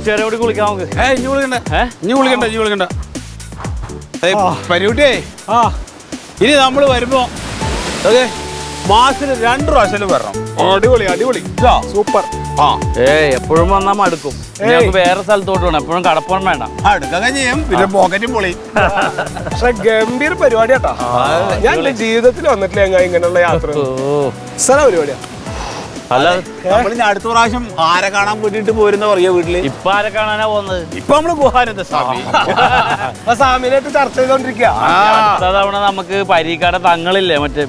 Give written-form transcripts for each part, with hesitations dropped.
കുറച്ചുനേരം കൂടി കുളിക്കാം നമുക്ക്. ഇനി വിളിക്കണ്ട പരികുട്ടിയേ. ഇനി നമ്മള് വരുമ്പോ മാസത്തിൽ 2 പ്രാവശ്യം വരണം. അടിപൊളി സൂപ്പർ. എപ്പോഴും വന്നാ മടുക്കും. നമുക്ക് വേറെ സ്ഥലത്തോട്ട് വേണം, എപ്പോഴും കടപ്പണം വേണ്ട. അടുക്കൊക്കെ ചെയ്യും, പിന്നെ പോക്കറ്റും പൊളി. പക്ഷെ ഗംഭീര പരിപാടി കേട്ടോ. ഞാൻ എന്റെ ജീവിതത്തിൽ വന്നിട്ടില്ല ഇങ്ങനെയുള്ള യാത്ര. പരിപാടിയാ. അല്ല നമ്മളിനി അടുത്ത പ്രാവശ്യം ആരെ കാണാൻ വേണ്ടിട്ട് പോരുന്ന പറയാ വീട്ടില്. ഇപ്പൊ ആരെ കാണാനാ പോകുന്നത്? ഇപ്പൊ നമ്മള് ഗുഹാനന്ദ സ്വാമി സ്വാമിനായിട്ട് ചർച്ച ചെയ്തോണ്ടിരിക്കുക. അടുത്ത തവണ നമുക്ക് പരീക്കാടെ തങ്ങളില്ലേ മറ്റേ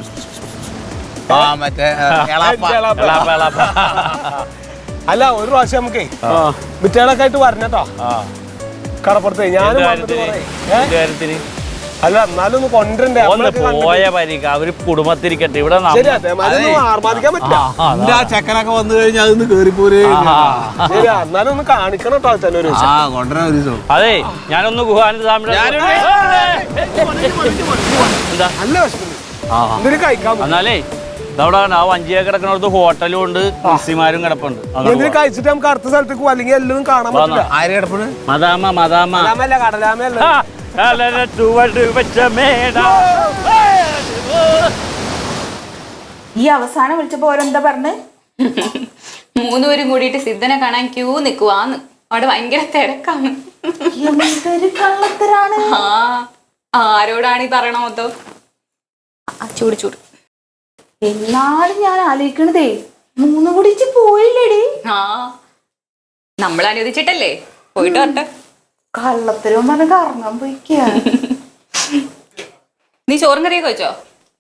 അല്ല ഒരു പ്രാവശ്യം നമുക്കേ വിറ്റകളൊക്കെ ആയിട്ട് വരണട്ടോ കടപ്പുറത്ത്. ഞാനും കാര്യത്തിന് അല്ല എന്നാലും ഒന്ന് കൊണ്ടുവരണ്ടേ. പോയ പരീക്ക അവര് കുടുംബത്തിരിക്കട്ടെ. ഇവിടെ ആർമാദിക്കാൻ പറ്റില്ല. ചെക്കനൊക്കെ വന്നു കഴിഞ്ഞാൽ അതൊന്ന് കേറിപ്പോരേ. ശരി എന്നാലും ഒന്ന് കാണിക്കണം കേട്ടോ അച്ഛനൊരു. അതെ ഞാനൊന്ന് ഗുഹാനന്ദ സ്വാമിയുടെ നല്ല വിഷമം എന്തിനു കഴിക്കാൻ. എന്നാലേ അവിടെ ആ വഞ്ചിയെ കിടക്കുന്നിടത്ത് ഹോട്ടലും ഉണ്ട്, മിസ്സിമാരും കിടപ്പുണ്ട്. എന്തിനു കഴിച്ചിട്ട് നമുക്ക് അടുത്ത സ്ഥലത്തേക്ക് പോകും, അല്ലെങ്കിൽ എല്ലാം കാണാൻ പറ്റില്ല. ആര് കിടപ്പുണ്ട്? മദാമല്ല കടലാമല്ല. ഈ അവസാനം വിളിച്ചപ്പോ ഓരെന്താ പറഞ്ഞ്? 3 പേരും കൂടിയിട്ട് സിദ്ധനെ കാണാൻ ക്യൂ നിക്കുവാന്ന്. അവിടെ ഭയങ്കര തിരക്കാണ്. കള്ളത്തരാണ്. ആരോടാണ് ഈ പറയണമോ? ചൂട് എന്നാലും ഞാൻ ആലോചിക്കണതേ 3 കുടിച്ച് പോയില്ലേടി. നമ്മൾ അനുവദിച്ചിട്ടല്ലേ പോയിട്ട് വരട്ടെ. കള്ളത്തരവും പറഞ്ഞ കറങ്ങാൻ പോയിക്കാ. നീ ചോറും കറിയൊക്കെ വെച്ചോ?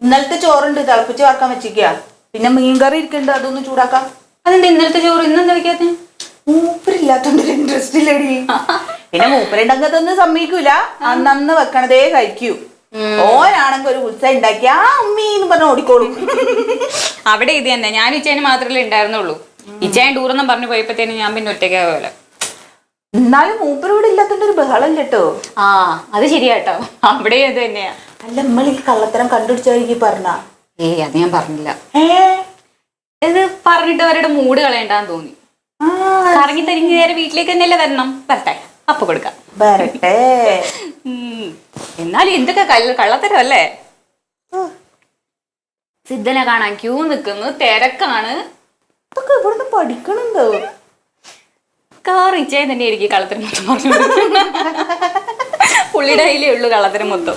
ഇന്നലത്തെ ചോറുണ്ട്, തിളപ്പിച്ച് വറക്കാൻ വെച്ചിരിക്ക. പിന്നെ മീൻകറി ഇരിക്കണ്ട്, അതൊന്ന് ചൂടാക്കാം. അതെന്താ ഇന്നലത്തെ ചോറ് ഇന്നെന്താ വെക്കാത്ത? മൂപ്പരില്ലാത്തോണ്ട് ഇൻട്രസ്റ്റ് ഇല്ലടി. പിന്നെ മൂപ്പരുണ്ടെങ്കിൽ അതൊന്നും സമ്മതിക്കൂല. അന്നന്ന് വെക്കണതേ കഴിക്കൂ. ഓനാണെങ്കിൽ ഒരു ഉത്സവം ഉണ്ടാക്കി ആ ഉമ്മീന്ന് പറഞ്ഞ ഓടിക്കോളും. അവിടെ ഇത് തന്നെ. ഞാൻ ഇച്ചേന് മാത്രമല്ലേ ഉണ്ടായിരുന്നുള്ളൂ. ഇച്ചേൻ ടൂറെന്നും പറഞ്ഞു പോയപ്പോഴത്തേനും ഞാൻ പിന്നെ ഒറ്റയ്ക്കാ പോലെ. എന്നാലും മൂപ്പരോട് ഇല്ലാത്തോണ്ട് ഒരു ബഹളം കേട്ടോ. അത് ശരിയാട്ടോ, അവിടെ അത് തന്നെയാ. അല്ല നമ്മൾ ഈ കള്ളത്തരം കണ്ടുപിടിച്ച പറഞ്ഞ അത് ഞാൻ പറഞ്ഞില്ല. ഇത് പറഞ്ഞിട്ട് അവരുടെ മൂഡ് കളയണ്ടാന്ന് തോന്നി. കറങ്ങി തരിഞ്ഞ് നേരെ വീട്ടിലേക്ക് തന്നെയല്ലേ വരണം. വരട്ടെ, അപ്പൊ കൊടുക്കാം. വരട്ടെ. എന്നാലും എന്തൊക്കെ കള്ളത്തരം അല്ലേ. സിദ്ധനെ കാണാൻ ക്യൂ നിൽക്കുന്നു, തിരക്കാണ്. ഇതൊക്കെ ഇവിടുന്ന് പഠിക്കണുണ്ടോ? കാറിച്ചേ തന്നെ ആയിരിക്കും കള്ളത്തരം മൊത്തം പറഞ്ഞു. പുള്ളിയുടെ കയ്യിലേ ഉള്ളു കള്ളത്തരം മൊത്തം.